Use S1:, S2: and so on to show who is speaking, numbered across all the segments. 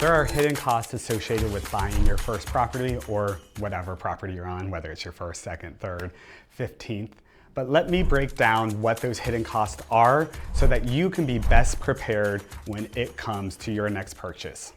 S1: There are hidden costs associated with buying your first property or whatever property you're on, whether it's your first, second, third, 15th. But let me break down what those hidden costs are so that you can be best prepared when it comes to your next purchase.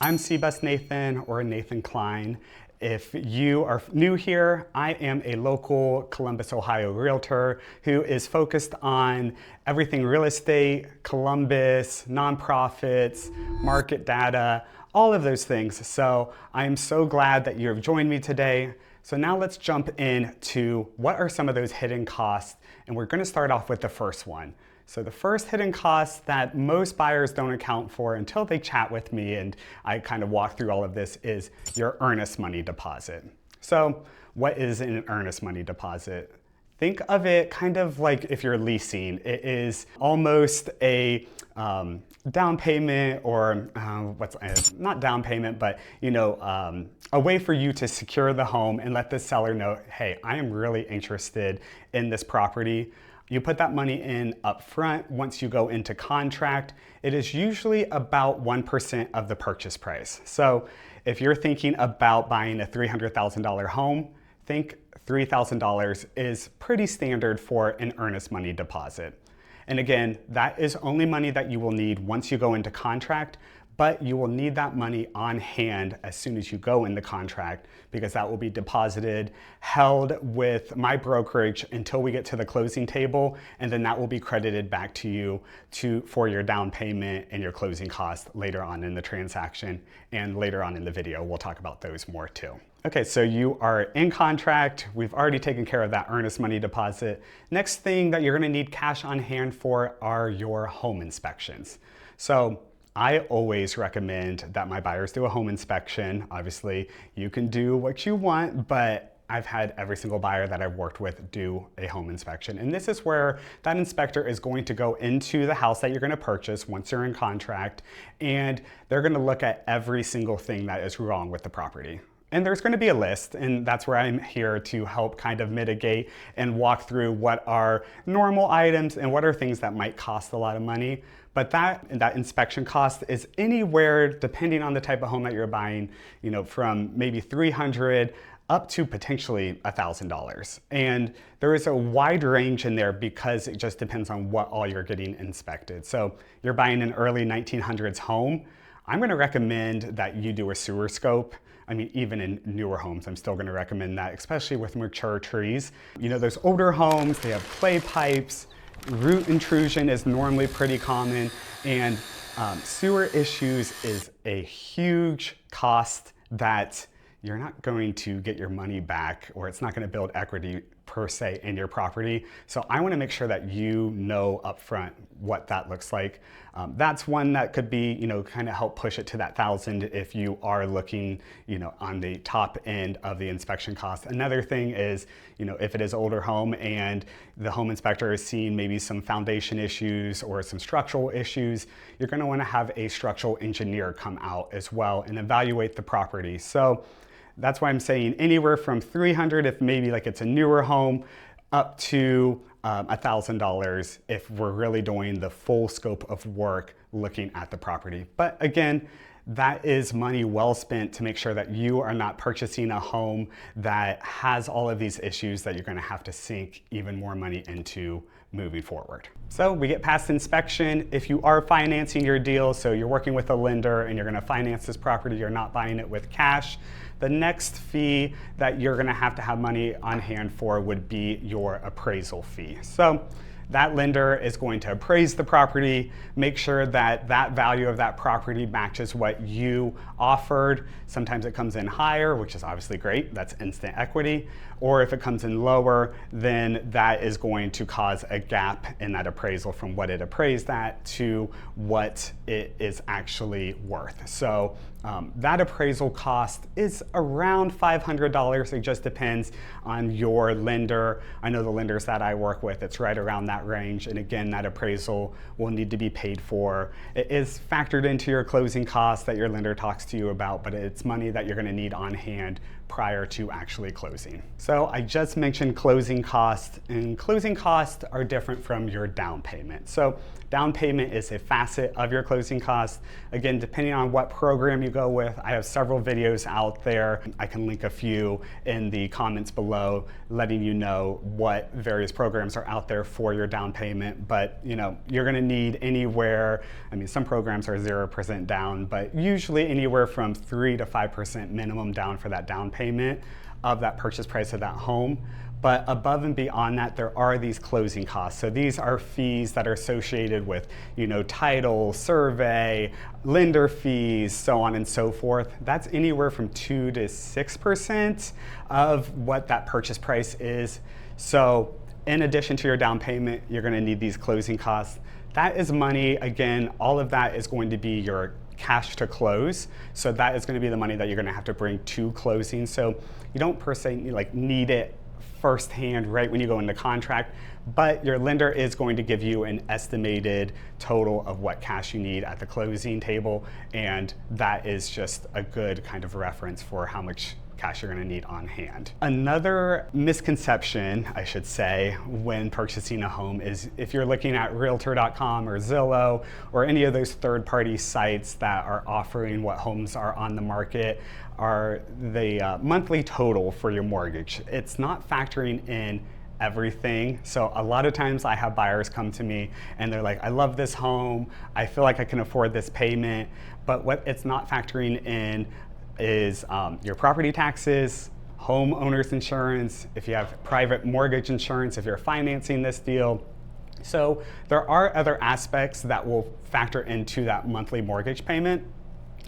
S1: I'm C-Bus Nathan, or Nathan Klein. If you are new here, I am a local Columbus, Ohio realtor who is focused on everything real estate, Columbus, nonprofits, market data, all of those things. So I am so glad that you have joined me today. So now let's jump into what are some of those hidden costs, and we're going to start off with the first one. So the first hidden cost that most buyers don't account for until they chat with me and I kind of walk through all of this is your earnest money deposit. So what is an earnest money deposit? Think of it kind of like if you're leasing. It is almost a down payment, or not down payment, but a way for you to secure the home and let the seller know, hey, I am really interested in this property. You put that money in up front. Once you go into contract, it is usually about 1% of the purchase price. So if you're thinking about buying a $300,000 home, think $3,000 is pretty standard for an earnest money deposit. And again, that is only money that you will need once you go into contract, but you will need that money on hand as soon as you go into contract, because that will be deposited, held with my brokerage until we get to the closing table, and then that will be credited back to you for your down payment and your closing costs later on in the transaction. And later on in the video, we'll talk about those more too. Okay, so you are in contract. We've already taken care of that earnest money deposit. Next thing that you're gonna need cash on hand for are your home inspections. So I always recommend that my buyers do a home inspection. Obviously, you can do what you want, but I've had every single buyer that I've worked with do a home inspection. And this is where that inspector is going to go into the house that you're gonna purchase once you're in contract, and they're gonna look at every single thing that is wrong with the property. And there's going to be a list, and that's where I'm here to help kind of mitigate and walk through what are normal items and what are things that might cost a lot of money. But that inspection cost is anywhere, depending on the type of home that you're buying, from maybe $300 up to potentially $1,000. And there is a wide range in there because it just depends on what all you're getting inspected. So you're buying an early 1900s home, I'm going to recommend that you do a sewer scope. I mean, even in newer homes, I'm still gonna recommend that, especially with mature trees. Those older homes, they have clay pipes, root intrusion is normally pretty common, and sewer issues is a huge cost that you're not going to get your money back, or it's not gonna build equity per se in your property. So I wanna make sure that you know upfront what that looks like. That's one that could be, kind of help push it to that 1,000 if you are looking, on the top end of the inspection cost. Another thing is, if it is older home and the home inspector is seeing maybe some foundation issues or some structural issues, you're gonna wanna have a structural engineer come out as well and evaluate the property. So that's why I'm saying anywhere from $300 if maybe like it's a newer home, up to $1,000 if we're really doing the full scope of work looking at the property. But again, that is money well spent to make sure that you are not purchasing a home that has all of these issues that you're gonna have to sink even more money into moving forward. So we get past inspection. If you are financing your deal, so you're working with a lender and you're gonna finance this property, you're not buying it with cash, the next fee that you're gonna have to have money on hand for would be your appraisal fee. So that lender is going to appraise the property, make sure that that value of that property matches what you offered. Sometimes it comes in higher, which is obviously great, that's instant equity. Or if it comes in lower, then that is going to cause a gap in that appraisal from what it appraised at to what it is actually worth. So that appraisal cost is around $500. It just depends on your lender. I know the lenders that I work with, it's right around that that range. And again, that appraisal will need to be paid for. It is factored into your closing costs that your lender talks to you about, but it's money that you're going to need on hand prior to actually closing. So I just mentioned closing costs, and closing costs are different from your down payment. So down payment is a facet of your closing costs. Again, depending on what program you go with, I have several videos out there. I can link a few in the comments below, letting you know what various programs are out there for your down payment. But you're gonna need anywhere, some programs are 0% down, but usually anywhere from 3 to 5% minimum down for that down payment of that purchase price of that home. But above and beyond that, there are these closing costs. So these are fees that are associated with, title, survey, lender fees, so on and so forth. That's anywhere from 2 to 6% of what that purchase price is. So in addition to your down payment, you're gonna need these closing costs. That is money, again, all of that is going to be your cash to close. So that is gonna be the money that you're gonna have to bring to closing. So you don't per se need it firsthand right when you go into contract, but your lender is going to give you an estimated total of what cash you need at the closing table, and that is just a good kind of reference for how much cash you're going to need on hand. Another misconception, I should say, when purchasing a home is if you're looking at Realtor.com or Zillow or any of those third-party sites that are offering what homes are on the market, are the monthly total for your mortgage. It's not factoring in everything. So a lot of times I have buyers come to me and they're like, I love this home, I feel like I can afford this payment, but what it's not factoring in is your property taxes, homeowner's insurance, if you have private mortgage insurance, if you're financing this deal. So there are other aspects that will factor into that monthly mortgage payment,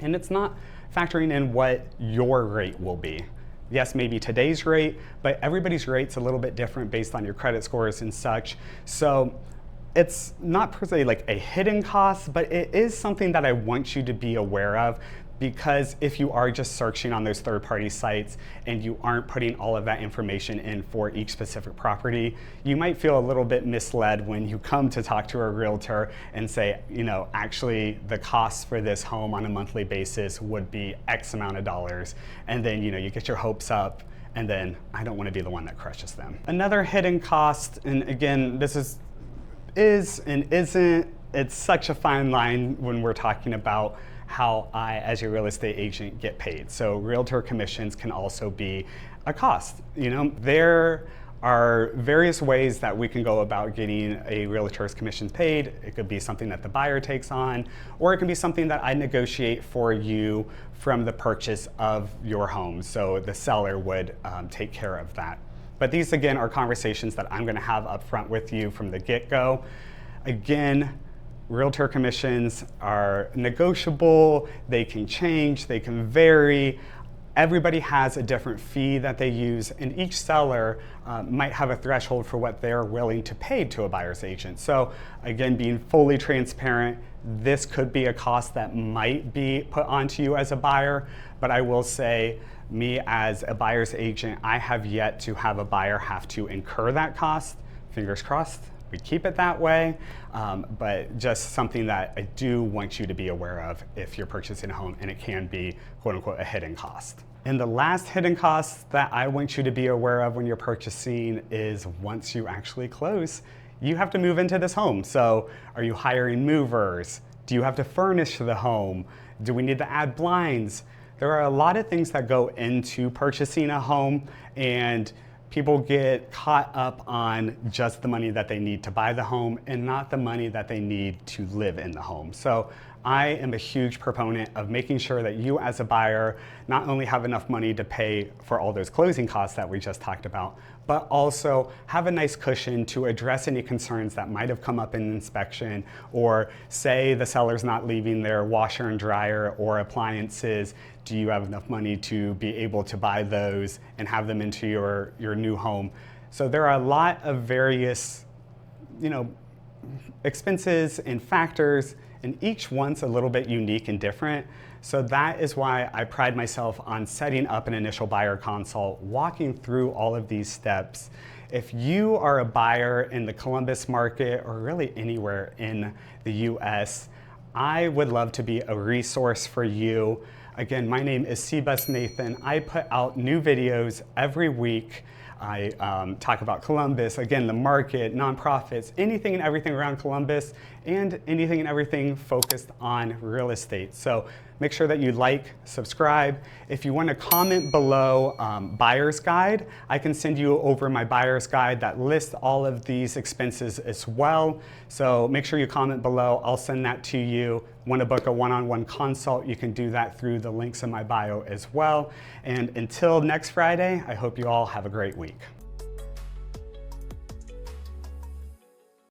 S1: and it's not factoring in what your rate will be. Yes, maybe today's rate, but everybody's rate's a little bit different based on your credit scores and such. So it's not per se like a hidden cost, but it is something that I want you to be aware of, because if you are just searching on those third-party sites and you aren't putting all of that information in for each specific property, you might feel a little bit misled when you come to talk to a realtor and say, actually the costs for this home on a monthly basis would be X amount of dollars. And then, you get your hopes up, and then I don't want to be the one that crushes them. Another hidden cost, and again, this is and isn't, it's such a fine line when we're talking about how I, as your real estate agent, get paid. So realtor commissions can also be a cost. There are various ways that we can go about getting a realtor's commissions paid. It could be something that the buyer takes on, or it can be something that I negotiate for you from the purchase of your home. So the seller would take care of that. But these, again, are conversations that I'm gonna have up front with you from the get-go. Again, realtor commissions are negotiable, they can change, they can vary. Everybody has a different fee that they use, and each seller might have a threshold for what they're willing to pay to a buyer's agent. So again, being fully transparent, this could be a cost that might be put onto you as a buyer, but I will say, me as a buyer's agent, I have yet to have a buyer have to incur that cost. Fingers crossed, we keep it that way, but just something that I do want you to be aware of if you're purchasing a home, and it can be, quote unquote, a hidden cost. And the last hidden cost that I want you to be aware of when you're purchasing is once you actually close, you have to move into this home. So are you hiring movers? Do you have to furnish the home? Do we need to add blinds? There are a lot of things that go into purchasing a home, and people get caught up on just the money that they need to buy the home and not the money that they need to live in the home. So I am a huge proponent of making sure that you as a buyer not only have enough money to pay for all those closing costs that we just talked about, but also have a nice cushion to address any concerns that might have come up in inspection, or say the seller's not leaving their washer and dryer or appliances. Do you have enough money to be able to buy those and have them into your new home? So there are a lot of various, expenses and factors and each one's a little bit unique and different. So that is why I pride myself on setting up an initial buyer consult, walking through all of these steps. If you are a buyer in the Columbus market or really anywhere in the US, I would love to be a resource for you. Again, my name is Seabus Nathan. I put out new videos every week. I talk about Columbus, again, the market, nonprofits, anything and everything around Columbus, and anything and everything focused on real estate. So make sure that you like, subscribe. If you want to comment below buyer's guide, I can send you over my buyer's guide that lists all of these expenses as well. So make sure you comment below. I'll send that to you. Want to book a one-on-one consult, you can do that through the links in my bio as well. And until next Friday, I hope you all have a great week.